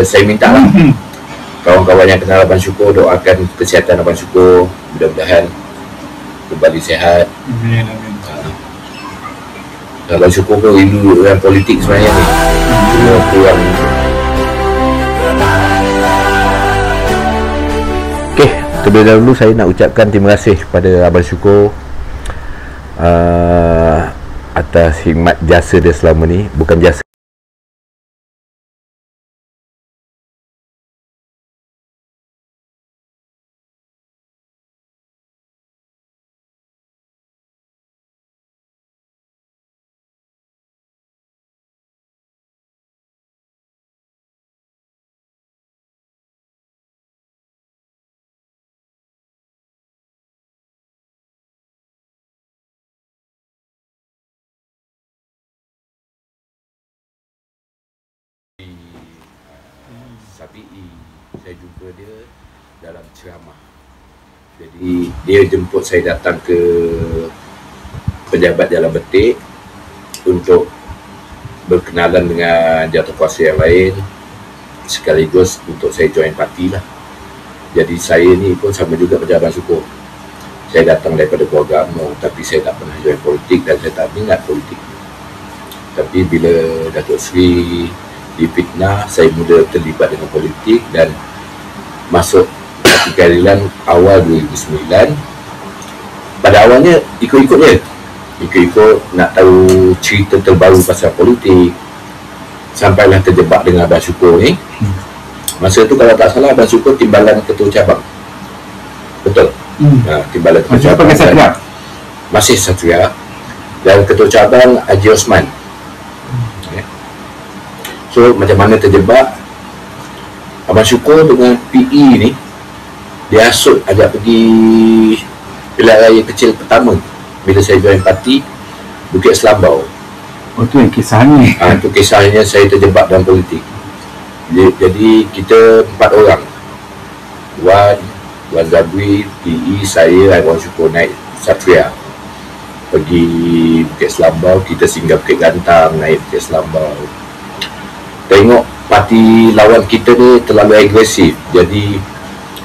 saya minta lah kawan-kawan yang kenal Abang Syukur doakan kesihatan Abang Syukur, mudah-mudahan kembali sihat. Amin, amin. Abang Syukur pun rindu yang politik sebenarnya ni, cuma kurang. Okey, terlebih dahulu saya nak ucapkan terima kasih kepada Abang Syukur atas khidmat jasa dia selama ni. Bukan jasa, Sabi'i, saya jumpa dia dalam ceramah. Jadi dia jemput saya datang ke pejabat Jalan Betik untuk berkenalan dengan jatuh kuasa yang lain, sekaligus untuk saya join parti lah. Jadi saya ni pun sama juga macam Abang Syukur, saya datang daripada keluarga UMNO, tapi saya tak pernah join politik dan saya tak minat politik. Tapi bila Datuk Seri difitnah, saya mula terlibat dengan politik dan masuk Parti Keadilan awal 2009. Pada awalnya ikut-ikut je, ikut-ikut nak tahu cerita terbaru pasal politik, sampailah terjebak dengan Abang Syukur ni. Masa tu kalau tak salah Abang Syukur timbalan ketua cabang, betul? Timbalan ketua cabang masih Satria, dan ketua cabang Haji Osman. So macam mana terjebak, Abang Syukur dengan PE ni dia hasut ajak pergi pilihan raya kecil pertama bila saya join parti, Bukit Selambau. Oh tu yang kisahnya. Itu kisahnya saya terjebak dalam politik. Jadi kita 4 orang, Wan Zabri, PE, saya, Abang Syukur naik Satria pergi Bukit Selambau. Kita singgah Bukit Gantang, naik Bukit Selambau. Tengok parti lawan kita ni terlalu agresif, jadi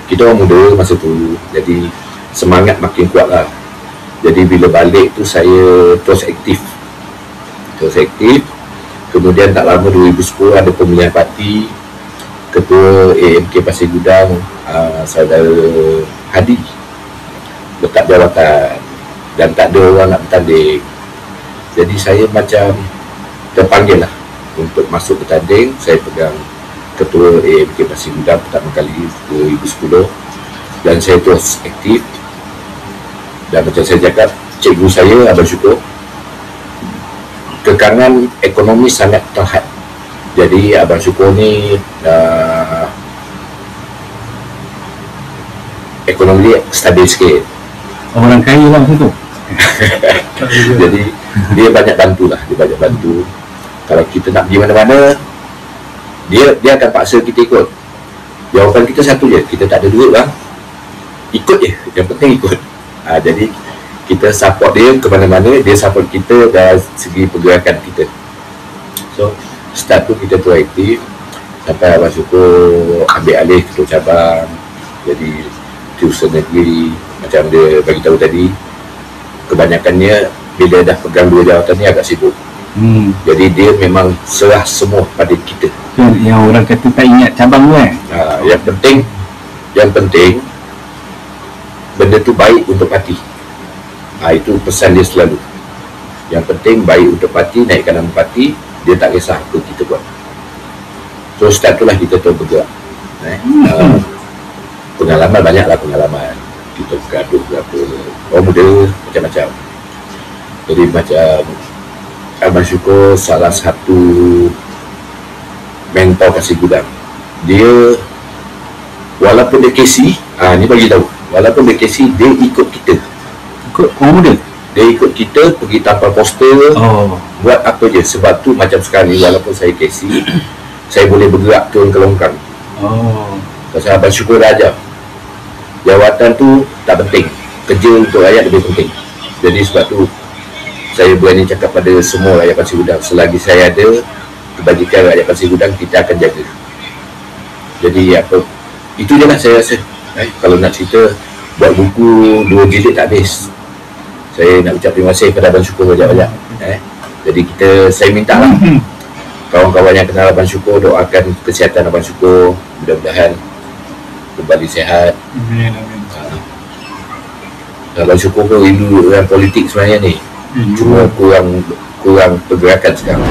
kita orang muda masa tu, jadi semangat makin kuat lah. Jadi bila balik tu saya terus aktif. Kemudian tak lama 2010 ada pemilihan parti, ketua AMK Pasir Gudang, saudara Hadi letak jawatan dan tak ada orang nak bertanding. Jadi saya macam terpanggil lah untuk masuk bertanding. Saya pegang ketua AMK Pasir Gudang pertama kali 2010 dan saya terus aktif. Dan macam saya cakap, cikgu saya Abang Syukur, kekangan ekonomi sangat terhad. Jadi Abang Syukur ni ekonomi dia stabil sikit. Orang kaya lah macam tu. Jadi dia banyak bantu lah, Kalau kita nak pergi mana-mana, dia akan paksa kita ikut. Jawapan kita satu je, kita tak ada duit bang, ikut je, yang penting ikut. Jadi kita support dia ke mana-mana, dia support kita dari segi pergerakan kita. So start tu kita tu aktif sampai Abang Syukur ambil alih ketua cabang, jadi tuition negeri. Macam dia bagi tahu tadi, kebanyakannya bila dah pegang 2 jawatan ni agak sibuk. Jadi dia memang serah semua pada kita. Yang orang kata tak ingat cabang tu kan. Yang penting benda tu baik untuk parti. Itu pesan dia selalu. Yang penting baik untuk parti, naikkan nama parti, dia tak kisah apa kita buat. So start tu lah kita tu bergerak. Pengalaman banyaklah, pengalaman kita bergaduh berapa, orang muda macam-macam. Jadi macam Abang Syukur salah satu mentor Pasir Gudang. Dia walaupun dia KC, ni bagi tahu, walaupun dia KC, dia ikut kita. Ikut orang muda? Dia ikut kita pergi tampal poster, buat apa je. Sebab tu macam sekarang ni, walaupun saya KC, saya boleh bergerak turun ke longkang. Pasal Abang Syukur dah ajar, jawatan tu tak penting, kerja untuk rakyat lebih penting. Jadi sebab tu saya berani cakap pada semua rakyat Pasir Gudang, selagi saya ada, kebajikan rakyat Pasir Gudang kita akan jaga. Jadi apa, itu je lah saya rasa. Kalau nak cerita, buat buku 2 jilid tak habis. Saya nak ucap terima kasih kepada Abang Syukur banyak-banyak. Jadi saya minta lah kawan-kawan yang kenal Abang Syukur, doakan kesihatan Abang Syukur, mudah-mudahan kembali sihat. Amin. Abang Syukur pun rindu dengan politik sebenarnya ni, cuma kurang pergerakan sekarang.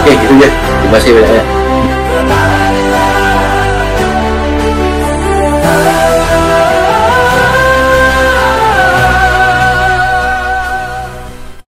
Okey, itu je. Terima kasih banyak-banyak.